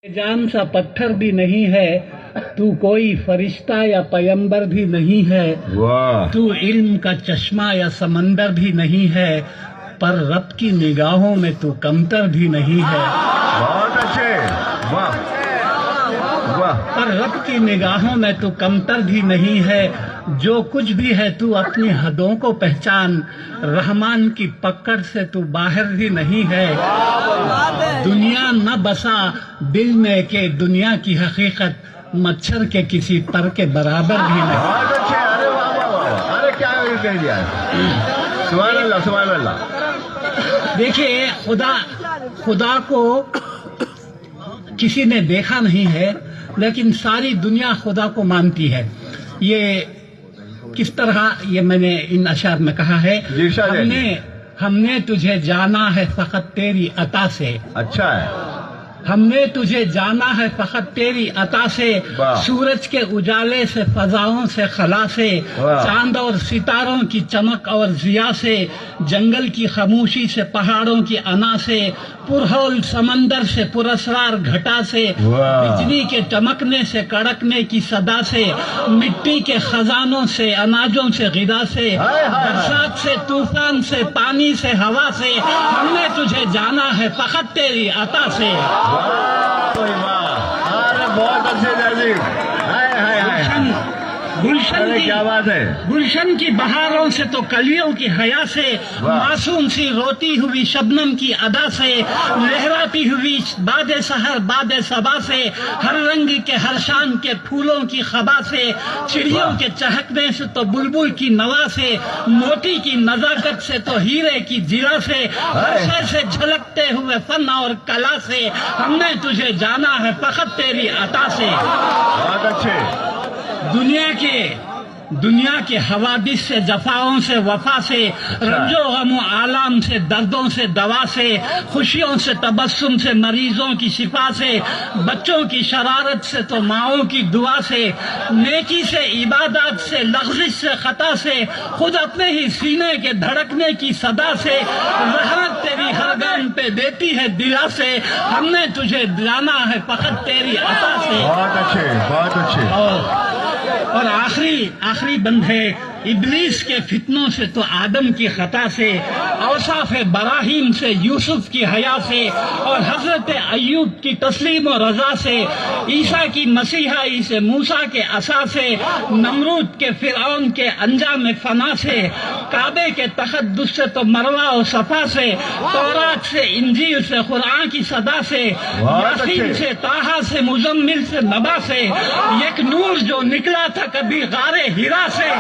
جان سا پتھر بھی نہیں ہے، تو کوئی فرشتہ یا پیمبر بھی نہیں ہے، تو علم کا چشمہ یا سمندر بھی نہیں ہے، پر رب کی نگاہوں میں تو کمتر بھی نہیں ہے۔ بہت اچھے، واہ واہ۔ پر رب کی نگاہوں میں تو کمتر بھی نہیں ہے، جو کچھ بھی ہے تو اپنی حدوں کو پہچان، رحمان کی پکڑ سے تو باہر بھی نہیں ہے۔ دنیا نہ بسا دل میں کہ دنیا کی حقیقت مچھر کے کسی پر کے برابر بھی نہیں۔ بہت اچھے، ارے واہ واہ واہ، ارے کیا کہہ دیا ہے، سبحان اللہ سبحان اللہ۔ دیکھیے، خدا کو کسی نے دیکھا نہیں ہے، لیکن ساری دنیا خدا کو مانتی ہے۔ یہ کس طرح، یہ میں نے ان اشعار میں کہا ہے، ہم نے تجھے جانا ہے فقط تیری عطا سے، اچھا ہے، ہم نے تجھے جانا ہے فقط تیری عطا سے، سورج کے اجالے سے، فضاؤں سے، خلا سے، چاند اور ستاروں کی چمک اور ضیاء سے، جنگل کی خاموشی سے، پہاڑوں کی انا سے، پرہول سمندر سے، پراسرار گھٹا سے، بجلی کے چمکنے سے، کڑکنے کی صدا سے، مٹی کے خزانوں سے، اناجوں سے، غذا سے، برسات سے، طوفان سے، پانی سے، ہوا سے، ہم نے تجھے جانا ہے فقط تیری عطا سے۔ بہت اچھے جی، کیا بات ہے۔ گلشن کی بہاروں سے تو کلیوں کی حیا سے، معصوم سی روتی ہوئی شبنم کی ادا سے، لہراتی ہوئی باد سحر باد صبا سے، ہر رنگ کے ہر شان کے پھولوں کی خبا سے، چڑیوں کے چہکنے سے تو بلبل کی نوا سے، موتی کی نزاکت سے تو ہیرے کی جرا سے، ہر شے سے جھلکتے ہوئے فن اور کلا سے، ہم نے تجھے جانا ہے فقط تیری عطا سے۔ بہت اچھے۔ دنیا کے حوادث سے، جفاؤں سے، وفا سے، رنج و غم و آلام سے، دردوں سے، دوا سے، خوشیوں سے، تبسم سے، مریضوں کی شفا سے، بچوں کی شرارت سے تو ماؤں کی دعا سے، نیکی سے، عبادات سے، لغزش سے، خطا سے، خود اپنے ہی سینے کے دھڑکنے کی صدا سے، رحمت تیری ہر گام پہ دیتی ہے دلا سے، ہم نے تجھے جانا ہے فقط تیری عطا سے۔ بہت اچھے، بہت اچھے۔ اور آخری بند ہے، ابلیس کے فتنوں سے تو آدم کی خطا سے، اوصاف براہیم سے، یوسف کی حیا سے، اور حضرت ایوب کی تسلیم و رضا سے، عیسیٰ کی مسیحائی سے، موسیٰ کے عصا سے، نمرود کے فرعون کے انجام فنا سے، کعبے کے تقدس سے تو مروہ و صفا سے، تورات سے، انجیل سے، قرآن کی صدا سے، یاسین سے، طٰہٰ سے، مزمل سے، نبا سے، ایک نور جو نکلا تھا کبھی غار ہرا سے،